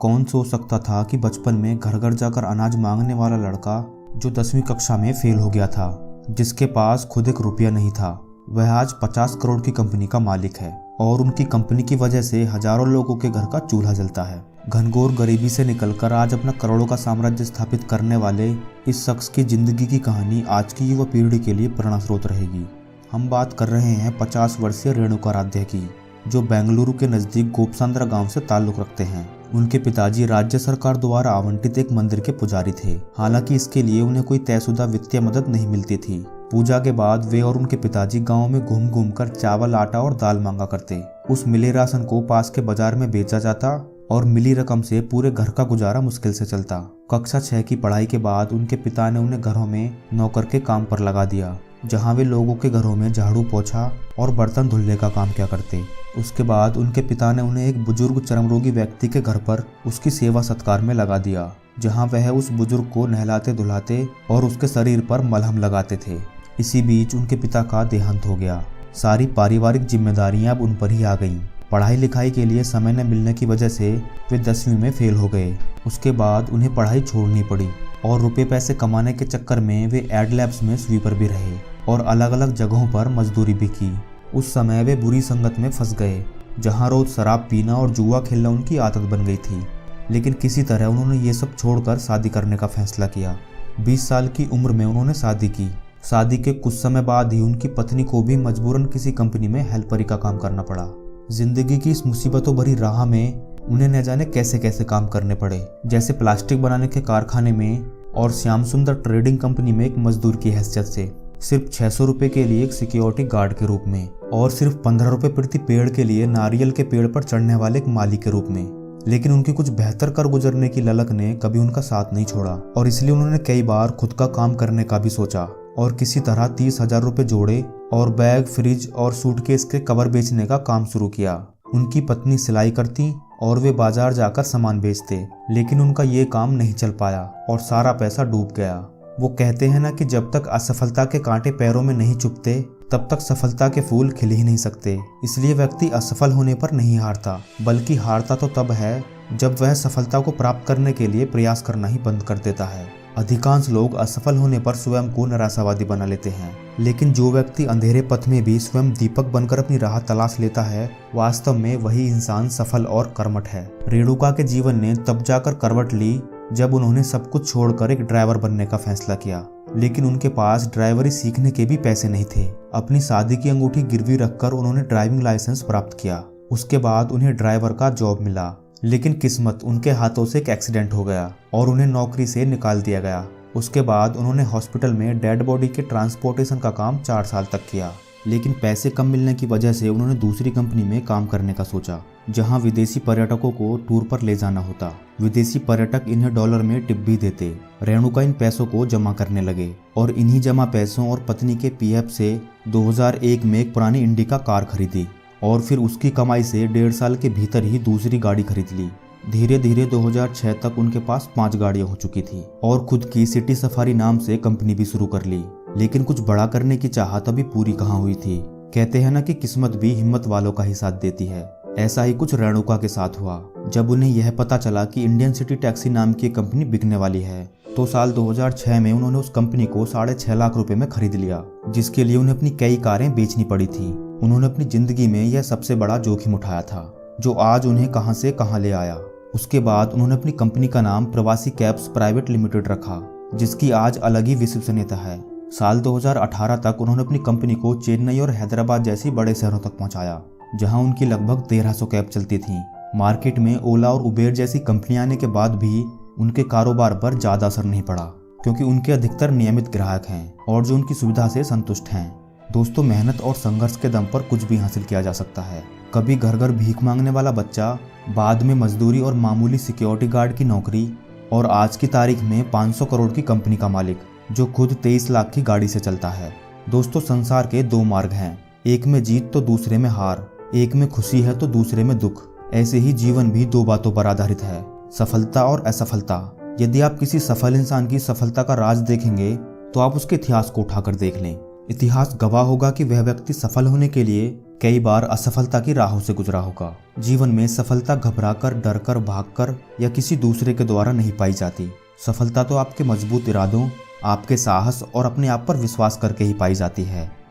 कौन सोच सकता था कि बचपन में घर घर जाकर अनाज मांगने वाला लड़का जो 10वीं कक्षा में फेल हो गया था, जिसके पास खुद एक रुपया नहीं था, वह आज 50 करोड़ की कंपनी का मालिक है और उनकी कंपनी की वजह से हजारों लोगों के घर का चूल्हा जलता है। घनघोर गरीबी से निकलकर आज अपना करोड़ों का साम्राज्य स्थापित करने वाले इस शख्स की जिंदगी की कहानी आज की युवा पीढ़ी के लिए प्रेरणा स्रोत रहेगी। हम बात कर रहे हैं 50 वर्षीय रेणुका राध्या की, जो बेंगलुरु के नज़दीक गोपसांद्रा गांव से ताल्लुक़ रखते हैं। उनके पिताजी राज्य सरकार द्वारा आवंटित एक मंदिर के पुजारी थे। हालांकि इसके लिए उन्हें कोई तयशुदा वित्तीय मदद नहीं मिलती थी। पूजा के बाद वे और उनके पिताजी गांव में घूम घूम कर चावल, आटा और दाल मांगा करते। उस मिले राशन को पास के बाजार में बेचा जाता और मिली रकम से पूरे घर का गुजारा मुश्किल से चलता। कक्षा 6 की पढ़ाई के बाद उनके पिता ने उन्हें घरों में नौकर के काम पर लगा दिया, जहां वे लोगों के घरों में झाड़ू पोछा और बर्तन धुलने का काम किया करते। उसके बाद उनके पिता ने उन्हें एक बुजुर्ग चर्मरोगी व्यक्ति के घर पर उसकी सेवा सत्कार में लगा दिया, जहां वह उस बुजुर्ग को नहलाते धुलाते और उसके शरीर पर मलहम लगाते थे। इसी बीच उनके पिता का देहांत हो गया। सारी पारिवारिक जिम्मेदारियां अब उन पर ही आ गईं। पढ़ाई लिखाई के लिए समय न मिलने की वजह से वे 10वीं में फेल हो गए। उसके बाद उन्हें पढ़ाई छोड़नी पड़ी और रुपये पैसे कमाने के चक्कर में वे एड लैब्स में स्वीपर भी रहे और अलग अलग जगहों पर मजदूरी भी की। उस समय वे बुरी संगत में फंस गए, जहां रोज शराब पीना और जुआ खेलना उनकी आदत बन गई थी। लेकिन किसी तरह उन्होंने ये सब छोड़कर शादी करने का फैसला किया। 20 साल की उम्र में उन्होंने शादी की। शादी के कुछ समय बाद ही उनकी पत्नी को भी मजबूरन किसी कंपनी में हेल्परी का काम करना पड़ा। जिंदगी की इस मुसीबतों भरी राह में उन्हें न जाने कैसे कैसे काम करने पड़े, जैसे प्लास्टिक बनाने के कारखाने में और श्याम सुंदर ट्रेडिंग कंपनी में एक मजदूर की हैसियत से, सिर्फ 600 रुपये के लिए एक सिक्योरिटी गार्ड के रूप में और सिर्फ 15 रुपये प्रति पेड़ के लिए नारियल के पेड़ पर चढ़ने वाले एक माली के रूप में। लेकिन उनकी कुछ बेहतर कर गुजरने की ललक ने कभी उनका साथ नहीं छोड़ा और इसलिए उन्होंने कई बार खुद का काम करने का भी सोचा और किसी तरह 30,000 रुपये जोड़े और बैग, फ्रिज और सूटकेस के कवर बेचने का काम शुरू किया। उनकी पत्नी सिलाई करती और वे बाजार जाकर सामान बेचते, लेकिन उनका ये काम नहीं चल पाया और सारा पैसा डूब गया। वो कहते हैं ना कि जब तक असफलता के कांटे पैरों में नहीं चुभते तब तक सफलता के फूल खिल ही नहीं सकते। इसलिए व्यक्ति असफल होने पर नहीं हारता, बल्कि हारता तो तब है जब वह सफलता को प्राप्त करने के लिए प्रयास करना ही बंद कर देता है। अधिकांश लोग असफल होने पर स्वयं को निराशावादी बना लेते हैं, लेकिन जो व्यक्ति अंधेरे पथ में भी स्वयं दीपक बनकर अपनी राह तलाश लेता है, वास्तव में वही इंसान सफल और कर्मठ है। रेणुका के जीवन ने तब जाकर करवट ली जब उन्होंने सब कुछ छोड़कर एक ड्राइवर बनने का फैसला किया, लेकिन उनके पास ड्राइवरी सीखने के भी पैसे नहीं थे। अपनी शादी की अंगूठी गिरवी रखकर उन्होंने ड्राइविंग लाइसेंस प्राप्त किया। उसके बाद उन्हें ड्राइवर का जॉब मिला, लेकिन किस्मत उनके हाथों से एक एक्सीडेंट हो गया और उन्हें नौकरी से निकाल दिया गया। उसके बाद उन्होंने हॉस्पिटल में डेड बॉडी के ट्रांसपोर्टेशन का काम 4 साल तक किया, लेकिन पैसे कम मिलने की वजह से उन्होंने दूसरी कंपनी में काम करने का सोचा, जहां विदेशी पर्यटकों को टूर पर ले जाना होता। विदेशी पर्यटक इन्हें डॉलर में टिप भी देते। रेणुका इन पैसों को जमा करने लगे और इन्हीं जमा पैसों और पत्नी के पीएफ से 2001 में एक पुरानी इंडिका कार खरीदी और फिर उसकी कमाई से 1.5 साल के भीतर ही दूसरी गाड़ी खरीद ली। धीरे धीरे 2006 तक उनके पास 5 गाड़ियां हो चुकी थी और खुद की सिटी सफारी नाम से कंपनी भी शुरू कर ली। लेकिन कुछ बड़ा करने की चाहत अभी पूरी कहाँ हुई थी। कहते हैं ना कि किस्मत भी हिम्मत वालों का ही साथ देती है। ऐसा ही कुछ रेणुका के साथ हुआ। जब उन्हें यह पता चला कि इंडियन सिटी टैक्सी नाम की कंपनी बिकने वाली है, तो साल 2006 में उन्होंने उस कंपनी को 6.5 लाख रुपए में खरीद लिया, जिसके लिए उन्हें अपनी कई कारें बेचनी पड़ी थी। उन्होंने अपनी जिंदगी में यह सबसे बड़ा जोखिम उठाया था, जो आज उन्हें कहां से कहां ले आया। उसके बाद उन्होंने अपनी कंपनी का नाम प्रवासी कैब्स प्राइवेट लिमिटेड रखा, जिसकी आज अलग ही विश्वसनीयता है। साल 2018 तक उन्होंने अपनी कंपनी को चेन्नई और हैदराबाद जैसी बड़े शहरों तक पहुंचाया, जहां उनकी लगभग 1300 कैब चलती थीं। मार्केट में ओला और उबेर जैसी कंपनियां आने के बाद भी उनके कारोबार पर ज़्यादा असर नहीं पड़ा, क्योंकि उनके अधिकतर नियमित ग्राहक हैं और जो उनकी सुविधा से संतुष्ट हैं। दोस्तों, मेहनत और संघर्ष के दम पर कुछ भी हासिल किया जा सकता है। कभी घर घर भीख मांगने वाला बच्चा, बाद में मजदूरी और मामूली सिक्योरिटी गार्ड की नौकरी, और आज की तारीख में 500 करोड़ की कंपनी का मालिक, जो खुद 23 लाख की गाड़ी से चलता है। दोस्तों, संसार के 2 मार्ग हैं, एक में जीत तो दूसरे में हार, एक में खुशी है तो दूसरे में दुख। ऐसे ही जीवन भी 2 बातों पर आधारित है, सफलता और असफलता। यदि आप किसी सफल इंसान की सफलता का राज देखेंगे तो आप उसके इतिहास को उठाकर देख लें। इतिहास गवाह होगा कि वह व्यक्ति सफल होने के लिए कई बार असफलता की राहों से गुजरा होगा। जीवन में सफलता घबराकर, डरकर, भागकर या किसी दूसरे के द्वारा नहीं पाई जाती। सफलता तो आपके मजबूत इरादों, आपके साहस और अपने आप पर विश्वास करके ही पाई जाती है।